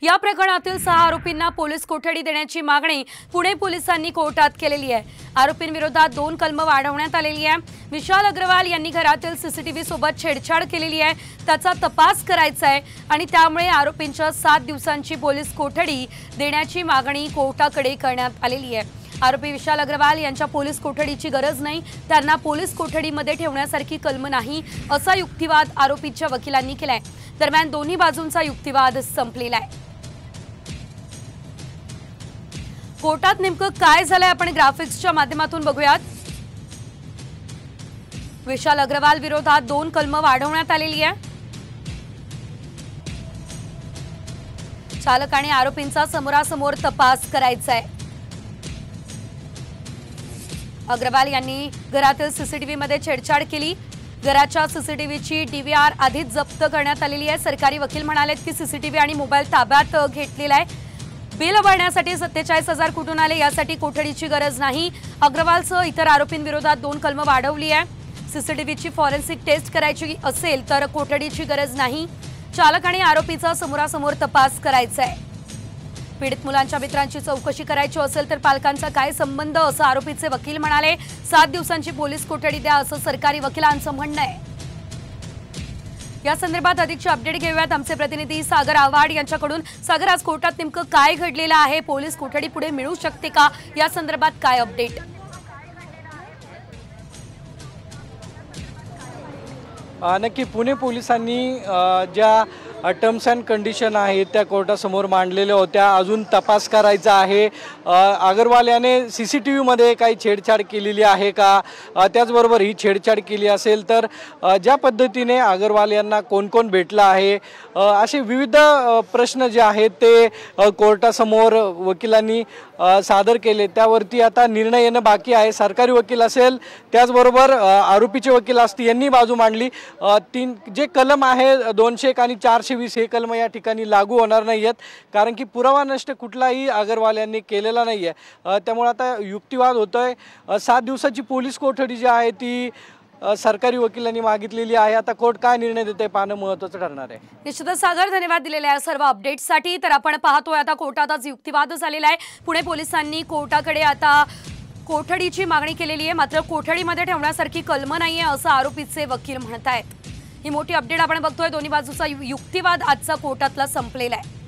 या प्रकरणातील 6 आरोपींना पोलीस कोठडी देण्याची मागणी पुणे पोलिसांनी कोर्टात केलेली आहे। आरोपींविरोधात 2 कलम वाढवण्यात आलेली आहे। विशाल अग्रवाल यांनी घरातील सीसीटीव्ही सोबत छेडछाड केलेली आहे, त्याचा तपास करायचा आहे आणि त्यामुळे आरोपींच्या 7 दिवसांची पोलीस कोठडी देण्याची मागणी कोर्टाकडे करण्यात आलेली आहे। आरोपी विशाल अग्रवाल यांच्या पोलीस कोठडीची गरज नाही, त्यांना पोलीस कोठडीमध्ये ठेवण्यासारखी कलम नाही असा युक्तिवाद आरोपीच्या वकिलांनी केलाय। दरम्यान दोन्ही बाजूंचा युक्तिवाद संपलेला आहे। कोर्टात नेमकं काय झालंय आपण ग्राफिक्सच्या माध्यमातून बघूयात। विशाल अग्रवाल विरोधात 2 कलम वाढवण्यात आलेली आहे। चालक आणि आरोपींचा समोरासमोर तपास करायचा आहे। अग्रवाल यांनी घरातील सीसीटीव्ही मध्ये छेडछाड केली। घराच्या सीसीटीव्हीची डीव्हीआर आधीच जप्त करण्यात आलेली आहे। सरकारी वकील म्हणालेत की सीसीटीव्ही आणि मोबाईल ताब्यात घेतलेला आहे। बिल भरण्यासाठी 47,000 कुठून आले यासाठी कोठडीची गरज नाही। अग्रवालसह इतर आरोपींविरोधात 2 कलम वाढवली आहे। सीसीटीव्हीची फॉरेन्सिक टेस्ट करायची असेल तर कोठडीची गरज नाही। चालक आणि आरोपीचा समोरासमोर तपास करायचा आहे। पीडित मुलांच्या मित्रांची चौकशी करायची असेल तर पालकांचा काय संबंध असं आरोपीचे वकील म्हणाले। 7 दिवसांची पोलीस कोठडी द्या असं सरकारी वकिलांचं म्हणणं आहे। या संदर्भात अधिकची अपडेट घेऊयात आमचे प्रतिनिधी सागर आव्हाड यांच्याकडून। सागर, आज कोर्टात नेमकं काय घडलेलं आहे? पोलीस कोठडी पुढे मिळू शकते का? या संदर्भात काय अपडेट? नक्की पुणे पोलिसांनी ज्या टर्म्स अँड कंडिशन आहेत त्या कोर्टासमोर मांडलेल्या होत्या। अजून तपास करायचा आहे। अग्रवाल याने सीसीटीव्हीमध्ये काही छेडछाड केलेली आहे का, त्याचबरोबर ही छेडछाड केली असेल तर ज्या पद्धतीने अग्रवाल यांना कोण कोण भेटला आहे, असे विविध प्रश्न जे आहेत ते कोर्टासमोर वकिलांनी सादर केले। त्यावरती आता निर्णय येणं बाकी आहे। सरकारी वकील असेल त्याचबरोबर आरोपीचे वकील असतील यांनी बाजू मांडली। 3 जे कलम आहे 201 आणि 420 हे कलम या ठिकाणी लागू होणार नाही आहेत, कारण की पुरावा नष्ट कुठलाही अग्रवाल यांनी केलेला नाही आहे। त्यामुळे आता युक्तिवाद होतोय। 7 दिवसाची पोलीस कोठडी जी आहे ती सरकारी वकिलांनी मागितलेली आहे। आता कोर्ट काय निर्णय देते पाहणं महत्त्वाचं ठरणार आहे। निश्चितच सागर, धन्यवाद दिलेल्या सर्व अपडेट्ससाठी। तर आपण पाहतोय आता कोर्टात आज युक्तिवाद झालेला आहे। पुणे पोलिसांनी कोर्टाकडे आता कोठडीची मागणी केलेली आहे, मात्र कोठडीमध्ये ठेवण्यासारखी कलम नाहीये असं आरोपीचे वकील म्हणत आहेत। ही मोठी अपडेट आपण बघतोय। दोन्ही बाजूचा युक्तिवाद आजचा कोर्टातला संपलेला आहे।